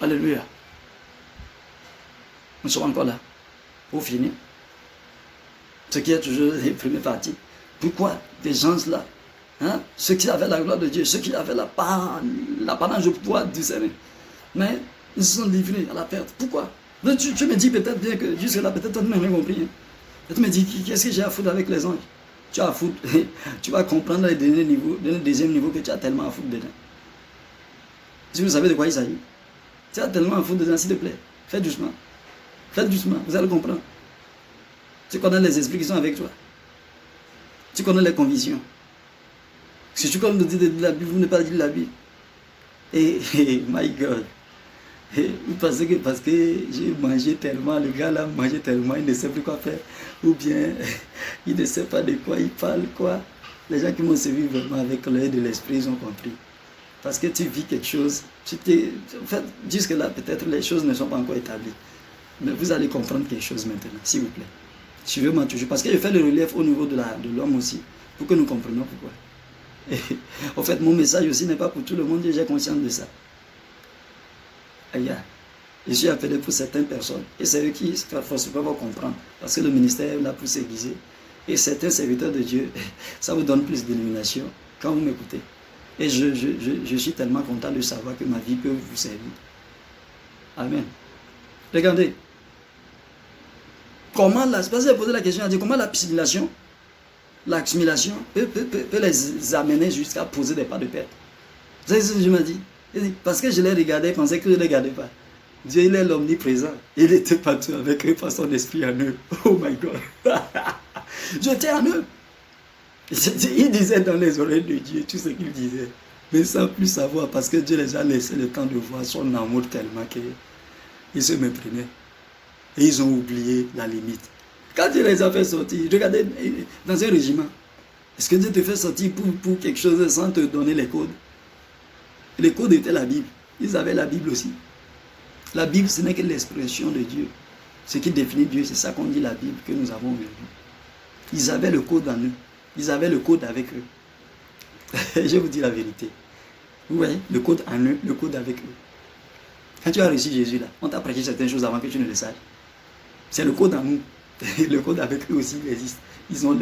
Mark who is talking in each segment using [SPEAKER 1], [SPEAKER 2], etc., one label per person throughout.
[SPEAKER 1] Alléluia. Nous sommes encore là. Pour finir. Ce qui est toujours les premières parties. Pourquoi des gens là, hein, ceux qui avaient la gloire de Dieu, ceux qui avaient l'apparence du pouvoir du Seigneur, mais ils se sont livrés à la perte. Pourquoi? Tu me dis peut-être bien que jusque-là, peut-être tu n'as rien compris. Hein. Tu me dis, qu'est-ce que j'ai à foutre avec les anges? Tu as à foutre, tu vas comprendre dans le deuxième niveau que tu as tellement à foutre dedans. Si vous savez de quoi il s'agit, tu as tellement à foutre dedans, s'il te plaît, fais doucement. Faites doucement, vous allez comprendre. Tu connais les esprits qui sont avec toi. Tu connais les convictions. Si tu connais le dire de la Bible, vous ne pas dire la Bible. Et my God. Parce que j'ai mangé tellement, le gars là a mangé tellement, il ne sait plus quoi faire. Ou bien, il ne sait pas de quoi il parle, quoi. Les gens qui m'ont servi vraiment avec l'œil de l'esprit, ils ont compris. Parce que tu vis quelque chose. En fait, jusque-là, peut-être les choses ne sont pas encore établies. Mais vous allez comprendre quelque chose maintenant, s'il vous plaît. Suivez-moi toujours. Parce que je fais le relief au niveau de l'homme aussi, pour que nous comprenions pourquoi. Et, en fait, mon message aussi n'est pas pour tout le monde, j'ai conscience de ça. Aïe, je suis appelé pour certaines personnes. Et c'est eux qui forcément vont comprendre. Parce que le ministère est là pour s'aiguiser. Et certains serviteurs de Dieu, ça vous donne plus d'illumination quand vous m'écoutez. Et je suis tellement content de savoir que ma vie peut vous servir. Amen. Regardez. Comment parce que j'ai posé la question, comment l'assimilation peut les amener jusqu'à poser des pas de perte. Vous savez ce que je me dis? Parce que je l'ai regardé, je pensais que je ne les regardais pas. Dieu, il est l'omniprésent. Il était partout avec eux par son esprit en eux. Oh my God. J'étais en eux. Il disait dans les oreilles de Dieu tout ce qu'il disait. Mais sans plus savoir, parce que Dieu les a laissé le temps de voir son amour tellement qu'ils se méprenaient. Et ils ont oublié la limite. Quand Dieu les a fait sortir, regardez, dans un régiment, est-ce que Dieu te fait sortir pour quelque chose sans te donner les codes? Les codes étaient la Bible. Ils avaient la Bible aussi. La Bible, ce n'est que l'expression de Dieu. Ce qui définit Dieu, c'est ça qu'on dit la Bible que nous avons aujourd'hui. Ils avaient le code en eux. Ils avaient le code avec eux. Je vous dis la vérité. Vous voyez, le code en eux, le code avec eux. Quand tu as reçu Jésus là, on t'a prêché certaines choses avant que tu ne le saches. C'est le code en nous. Le code avec eux aussi, il existe. Ils ont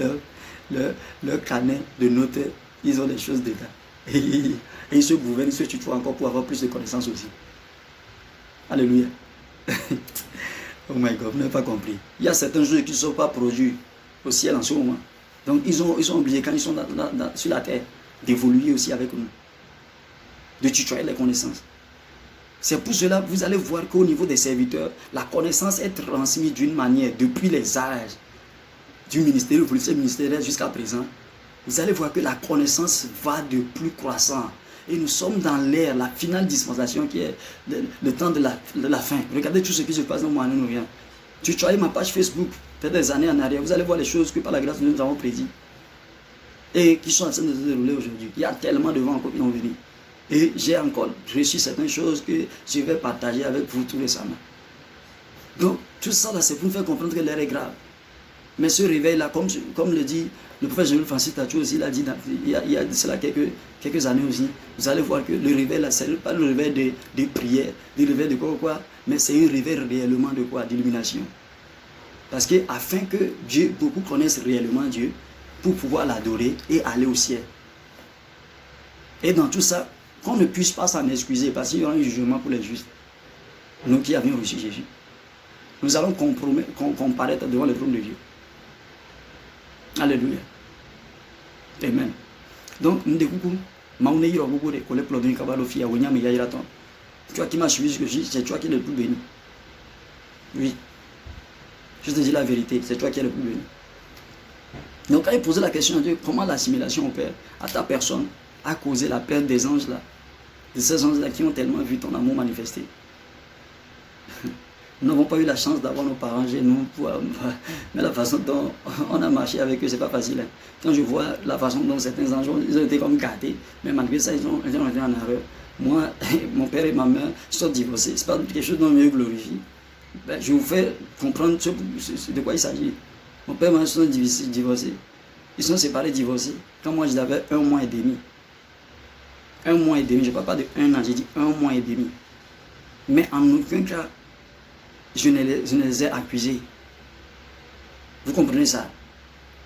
[SPEAKER 1] leur carnet de notes. Ils ont des choses dedans. Et ils se gouvernent, ils se tutoient encore pour avoir plus de connaissances aussi. Alléluia. Oh my God, vous n'avez pas compris. Il y a certaines choses qui ne sont pas produites au ciel en ce moment. Donc ils sont obligés, quand ils sont sur la terre, d'évoluer aussi avec nous. De tutoyer les connaissances. C'est pour cela que vous allez voir qu'au niveau des serviteurs, la connaissance est transmise d'une manière depuis les âges du ministère, du policier ministériel jusqu'à présent. Vous allez voir que la connaissance va de plus croissant. Et nous sommes dans l'ère, la finale dispensation qui est le temps de la fin. Regardez tout ce qui se passe dans le Moyen-Orient. Tu vois ma page Facebook, peut-être des années en arrière, vous allez voir les choses que par la grâce de Dieu nous avons prédit. Et qui sont en train de se dérouler aujourd'hui. Il y a tellement de vents qui vont venir. Et j'ai encore reçu certaines choses que je vais partager avec vous tout récemment. Donc, tout ça là, c'est pour nous faire comprendre que l'ère est grave. Mais ce réveil-là, comme le dit le prophète Jésus-Francis Tatou aussi, il a dit il y a de cela quelques années aussi, vous allez voir que le réveil là, ce n'est pas le réveil de prière, le réveil de quoi, mais c'est un réveil réellement de quoi? D'illumination. Parce que afin que Dieu, beaucoup connaissent réellement Dieu, pour pouvoir l'adorer et aller au ciel. Et dans tout ça, qu'on ne puisse pas s'en excuser, parce qu'il y aura un jugement pour les justes. Nous qui avions reçu Jésus. Nous allons comparaître devant le trône de Dieu. Alléluia. Amen. Donc, nous découvrons. Tu qui m'as suivi jusque-ci, c'est toi qui es le plus béni. Oui. Je te dis la vérité, c'est toi qui es le plus béni. Donc, quand il posait la question à Dieu, comment l'assimilation opère à ta personne a causé la perte des anges là, de ces anges là qui ont tellement vu ton amour manifesté. Nous n'avons pas eu la chance d'avoir nos parents chez nous, mais la façon dont on a marché avec eux, c'est pas facile. Hein. Quand je vois la façon dont certains anges, ils ont été comme gâtés, mais malgré ça, ils ont été en erreur. Moi, mon père et ma mère sont divorcés. C'est pas quelque chose dont je glorifie. Ben, je vous fais comprendre de quoi il s'agit. Mon père et ma mère sont divorcés. Ils sont séparés, divorcés. Quand moi, j'avais 1 mois et demi. 1 mois et demi, je ne parle pas de 1 an, j'ai dit 1 mois et demi. Mais en aucun cas, je ne les ai accusés. Vous comprenez ça?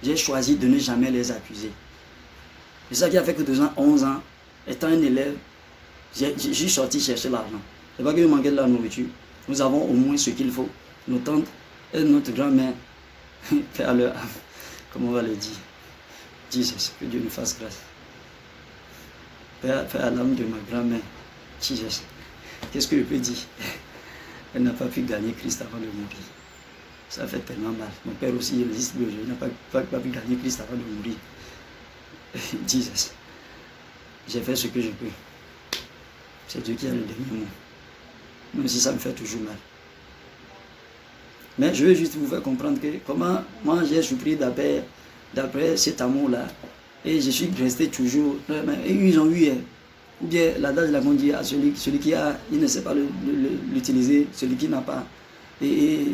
[SPEAKER 1] J'ai choisi de ne jamais les accuser. C'est ça qui a fait que 11 ans, étant un élève, j'ai sorti chercher l'argent. C'est pas que je manquais de la nourriture. Nous avons au moins ce qu'il faut. Nos tantes et notre grand-mère, comment on va le dire? Jesus, que Dieu nous fasse grâce. Père à l'âme de ma grand-mère, Jesus, qu'est-ce que je peux dire? Elle n'a pas pu gagner Christ avant de mourir. Ça fait tellement mal. Mon père aussi, il existe, il n'a pas pu gagner Christ avant de mourir. Jesus, j'ai fait ce que je peux. C'est Dieu qui a le dernier mot. Même si ça me fait toujours mal. Mais je veux juste vous faire comprendre que comment moi j'ai souffert d'après cet amour-là. Et je suis resté toujours. Et ils ont eu, ou bien l'adage de la dit à celui qui a, il ne sait pas l'utiliser, celui qui n'a pas. Et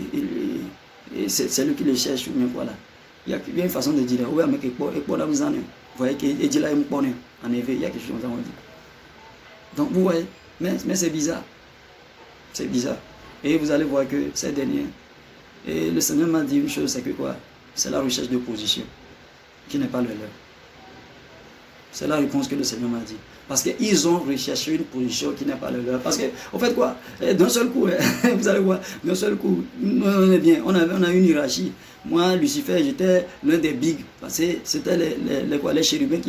[SPEAKER 1] c'est lui qui le cherche. Voilà. Il y a une façon de dire, oui, mais vous voyez qu'il dit là, il me connaît. En effet, il y a quelque chose comme ça. Donc vous voyez, mais c'est bizarre. C'est bizarre. Et vous allez voir que ces derniers, et le Seigneur m'a dit une chose, c'est que quoi? C'est la recherche de position, qui n'est pas le leur. C'est la réponse que le Seigneur m'a dit. Parce qu'ils ont recherché une position qui n'est pas le leur. Parce que, au fait quoi, d'un seul coup, vous allez voir, d'un seul coup, on est bien, on a une hiérarchie. Moi, Lucifer, j'étais l'un des bigs. Parce que c'était les chérubins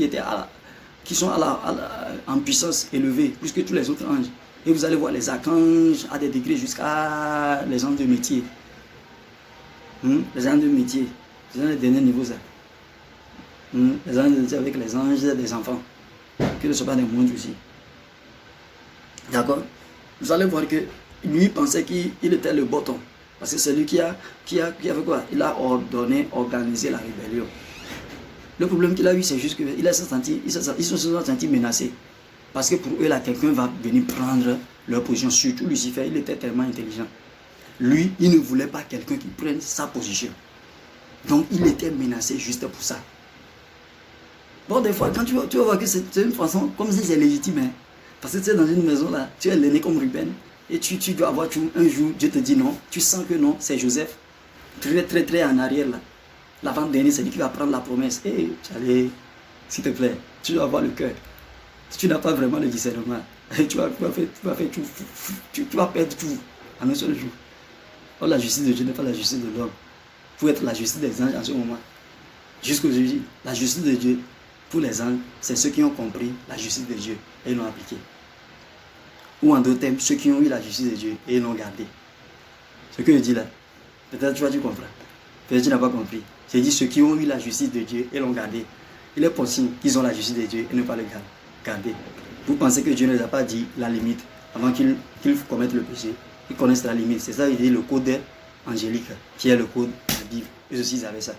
[SPEAKER 1] qui sont en puissance élevée, plus que tous les autres anges. Et vous allez voir les archanges à des degrés jusqu'à les anges de métier. Les anges de métier. C'est dans les derniers niveaux, ça. Les anges de métier avec les anges des enfants. Que ne sont pas des mondes aussi. D'accord? Vous allez voir que lui pensait qu'il était le bâton. Parce que c'est lui qui a fait quoi? Il a organisé la rébellion. Le problème qu'il a eu, c'est juste qu'ils se sont sentis menacés. Parce que pour eux, là, quelqu'un va venir prendre leur position. Surtout Lucifer, il était tellement intelligent. Lui, il ne voulait pas quelqu'un qui prenne sa position. Donc, il était menacé juste pour ça. Bon, des fois, quand tu vas voir que c'est une façon, comme si c'est légitime. Hein, parce que tu es dans une maison, là, tu es l'aîné comme Ruben. Et tu dois avoir un jour, Dieu te dit non. Tu sens que non, c'est Joseph. Très en arrière, là. L'avant-dernier, c'est lui qui va prendre la promesse. Hé, allez, s'il te plaît, tu dois avoir le cœur. Si tu n'as pas vraiment le discernement, tu vas perdre tout en un seul jour. Oh, la justice de Dieu n'est pas la justice de l'homme. Pour être la justice des anges en ce moment. Jusqu'aujourd'hui, la justice de Dieu, pour les anges, c'est ceux qui ont compris la justice de Dieu et l'ont appliquée. Ou en d'autres termes, ceux qui ont eu la justice de Dieu et l'ont gardée. Ce que je dis là, peut-être tu comprends. Peut-être tu n'as pas compris. J'ai dit ceux qui ont eu la justice de Dieu et l'ont gardée. Il est possible qu'ils ont la justice de Dieu et ne pas le garder. Vous pensez que Dieu ne les a pas dit la limite avant qu'ils commettent le péché. Ils connaissent la limite. C'est ça, il dit le code angélique, qui est le code de la Bible. Eux aussi, ils avaient ça.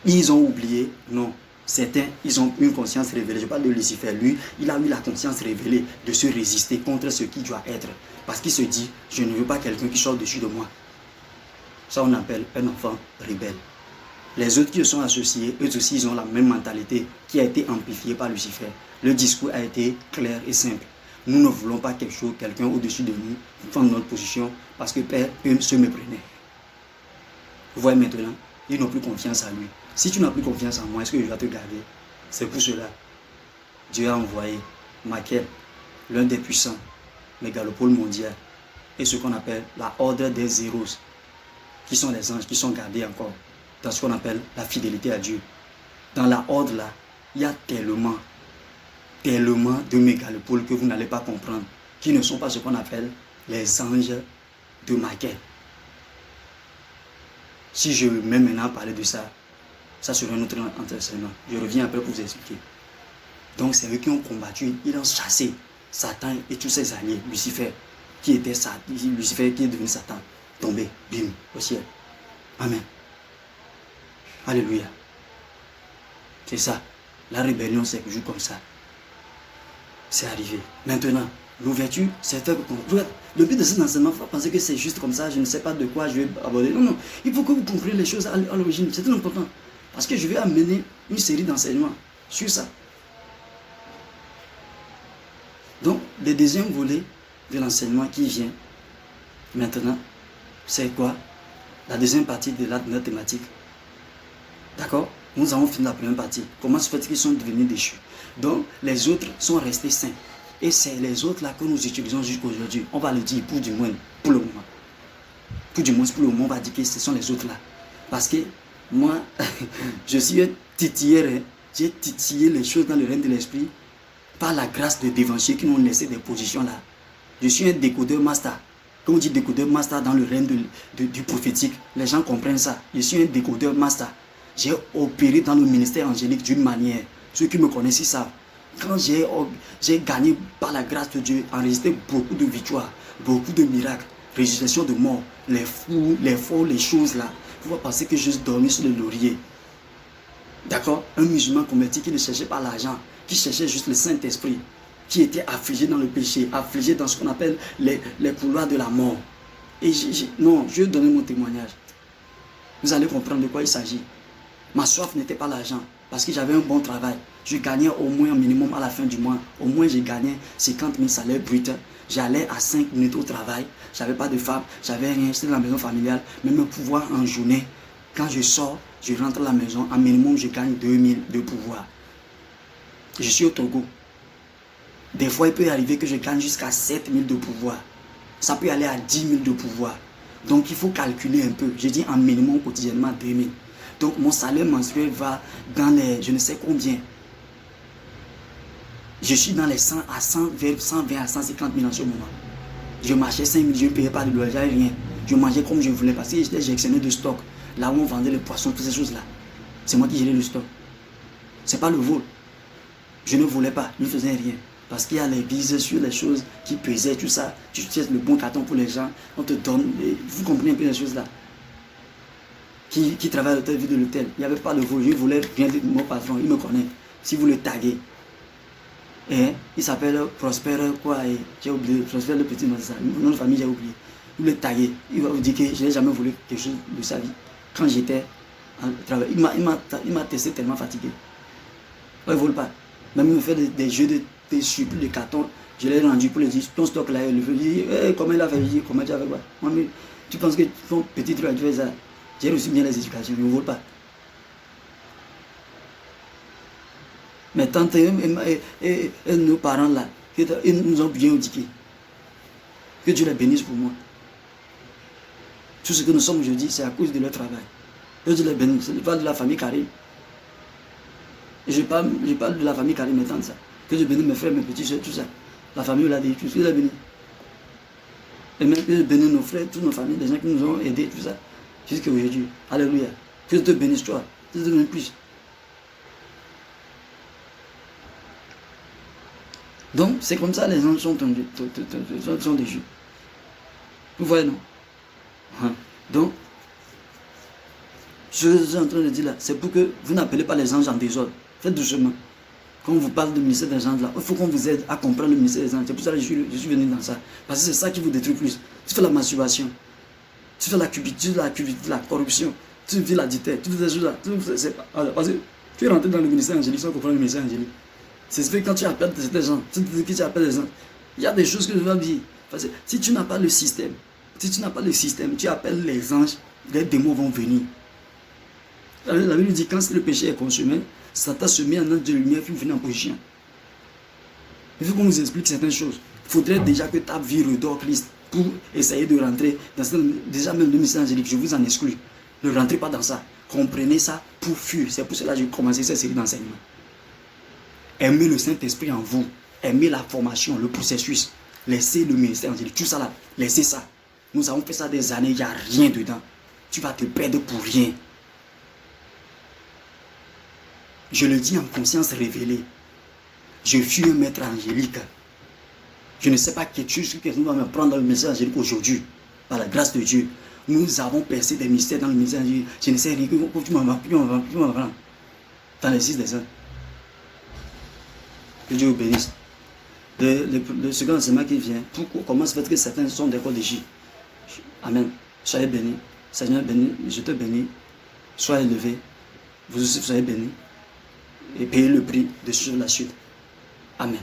[SPEAKER 1] Ils ont oublié, non. Certains, ils ont une conscience révélée. Je parle de Lucifer. Lui, il a eu la conscience révélée de se résister contre ce qui doit être. Parce qu'il se dit, je ne veux pas quelqu'un qui sorte dessus de moi. Ça, on appelle un enfant rebelle. Les autres qui se sont associés, eux aussi, ils ont la même mentalité qui a été amplifiée par Lucifer. Le discours a été clair et simple. Nous ne voulons pas quelqu'un au-dessus de nous prendre notre position parce que Père, eux se méprenaient. Vous voyez maintenant, ils n'ont plus confiance en lui. Si tu n'as plus confiance en moi, est-ce que je vais te garder? C'est pour cela. Dieu a envoyé Michael, l'un des puissants mégalopôles mondiaux, et ce qu'on appelle la ordre des zéros, qui sont les anges, qui sont gardés encore dans ce qu'on appelle la fidélité à Dieu. Dans la ordre là, il y a tellement de mégalopoles que vous n'allez pas comprendre, qui ne sont pas ce qu'on appelle les anges de Michael. Si je mets maintenant à parler de ça, ça sera un autre enseignement. Je reviens après pour vous expliquer. Donc c'est eux qui ont combattu, ils ont chassé Satan et tous ses alliés, Lucifer, qui était Lucifer qui est devenu Satan, tombé, bim, au ciel. Amen. Alléluia. C'est ça. La rébellion, c'est toujours comme ça. C'est arrivé. Maintenant, l'ouverture, c'est fait. Le but de cet enseignement, il faut penser que c'est juste comme ça, je ne sais pas de quoi je vais aborder. Non, il faut que vous compreniez les choses à l'origine. C'est très important. Parce que je vais amener une série d'enseignements sur ça. Donc, le deuxième volet de l'enseignement qui vient maintenant, c'est quoi? La deuxième partie de notre thématique. D'accord? Nous avons fini la première partie. Comment se fait-il qu'ils sont devenus déchus? Donc, les autres sont restés saints. Et c'est les autres là que nous utilisons jusqu'à aujourd'hui. On va le dire pour du moins, pour le moment. Pour du moins, pour le moment, on va dire que ce sont les autres là. Parce que moi, je suis un titilleur. Hein. J'ai titillé les choses dans le règne de l'esprit par la grâce de dévanciers qui m'ont laissé des positions là. Je suis un décodeur master. Quand on dit décodeur master dans le règne du prophétique, les gens comprennent ça. Je suis un décodeur master. J'ai opéré dans le ministère angélique d'une manière. Ceux qui me connaissent ici savent. Quand j'ai gagné par la grâce de Dieu, enregistré beaucoup de victoires, beaucoup de miracles, résurrection de mort, les fous, les faux, les choses là. Il faut pas penser que je dormi sur le laurier. D'accord? Un musulman converti qui ne cherchait pas l'argent, qui cherchait juste le Saint-Esprit, qui était affligé dans le péché, affligé dans ce qu'on appelle les couloirs de la mort. Et non, je vais donner mon témoignage. Vous allez comprendre de quoi il s'agit. Ma soif n'était pas l'argent, parce que j'avais un bon travail. Je gagnais au moins un minimum à la fin du mois. Au moins, j'ai gagné 50 000 salaires bruts. J'allais à 5 minutes au travail. Je n'avais pas de femme, j'avais rien. J'étais dans la maison familiale. Même un pouvoir en journée. Quand je sors, je rentre à la maison. En minimum, je gagne 2 000 de pouvoir. Je suis au Togo. Des fois, il peut arriver que je gagne jusqu'à 7 000 de pouvoir. Ça peut aller à 10 000 de pouvoir. Donc, il faut calculer un peu. Je dis en minimum quotidiennement 2 000. Donc, mon salaire mensuel va dans les je ne sais combien. Je suis dans les 100 à 120 à 150 000 en ce moment. Je marchais 5 000, je ne payais pas de loyer, rien. Je mangeais comme je voulais parce que j'étais gestionnaire de stock. Là où on vendait les poissons, toutes ces choses-là. C'est moi qui gérais le stock. Ce n'est pas le vol. Je ne volais pas, je ne faisais rien. Parce qu'il y a les vises sur les choses qui pesaient, tout ça. Tu utilises le bon carton pour les gens, on te donne. Vous comprenez un peu les choses là. Qui travaille à l'hôtel, vie de l'hôtel. Il n'y avait pas de vol, je volais rien de mon patron, il me connaît. Si vous le taguez. Et il s'appelle Prosper quoi, j'ai oublié, Prosper le petit, nom de famille j'ai oublié. Vous le taguez, il va vous dire que je n'ai jamais volé quelque chose de sa vie. Quand j'étais en travail, il m'a testé tellement fatigué. Il ne vole pas. Même il me fait des jeux de surplus de carton. Je l'ai rendu pour lui dire, ton stock là, il veut dire, comment il a fait, je dis, comment tu as fait quoi? Moi, mais, tu penses que ton petit truc, tu fais ça? J'ai reçu bien les éducations, je ne vole pas. Mes tantes et nos parents là, ils nous ont bien éduqués. Que Dieu les bénisse pour moi. Tout ce que nous sommes aujourd'hui, c'est à cause de leur travail. Que Dieu les bénisse. Je parle de la famille Karim. Et je parle de la famille Karim, mes tantes, ça. Que Dieu bénisse mes frères, mes petits soeurs, tout ça. La famille l'a dit, tout ce qu'il a béni. Et même que Dieu bénisse nos frères, toutes nos familles, les gens qui nous ont aidés, tout ça. Jusqu'à aujourd'hui. Alléluia. Que Dieu te bénisse toi. Que Dieu te bénisse plus. Donc, c'est comme ça les gens sont déchus. Vous voyez, non? Donc, ce que je suis en train de dire là, c'est pour que vous n'appelez pas les anges en désordre. Faites doucement. Quand on vous parle du ministère des anges là, il faut qu'on vous aide à comprendre le ministère des anges. C'est pour ça que je suis venu dans ça. Parce que c'est ça qui vous détruit plus. Tu fais la masturbation, tu fais la cupidité, la corruption, tu vis la dictature, tu fais ces choses-là. Parce que tu es rentré dans le ministère angélique sans comprendre le ministère angélique. C'est ce que quand tu appelles des gens, tu appelles des gens. Il y a des choses que je vais dire. Parce que si tu n'as pas le système, tu appelles les anges, les démons vont venir. La Bible dit quand le péché est consommé, Satan se met en ange de lumière qui vient en position. Il faut qu'on vous explique certaines choses. Il faudrait déjà que ta vie redore Christ pour essayer de rentrer dans ce, déjà même le ministère angélique, je vous en exclus. Ne rentrez pas dans ça. Comprenez ça pour fuir. C'est pour cela que j'ai commencé cette série d'enseignements. Aimez le Saint-Esprit en vous. Aimez la formation, le processus. Laissez le ministère angélique, tout ça là. Laissez ça. Nous avons fait ça des années, il n'y a rien dedans. Tu vas te perdre pour rien. Je le dis en conscience révélée. Je suis un maître angélique. Je ne sais pas quelque chose que nous allons prendre dans le ministère angélique aujourd'hui. Par la grâce de Dieu. Nous avons percé des mystères dans le ministère angélique. Je ne sais rien que tu m'en dans les 6 des ans. Que Dieu vous bénisse. Le second enseignement qui vient, comment se fait que certains sont des corps déchus? Amen. Soyez bénis. Seigneur béni, je te bénis. Soyez élevé. Vous aussi, soyez bénis. Et payez le prix de suivre la suite. Amen.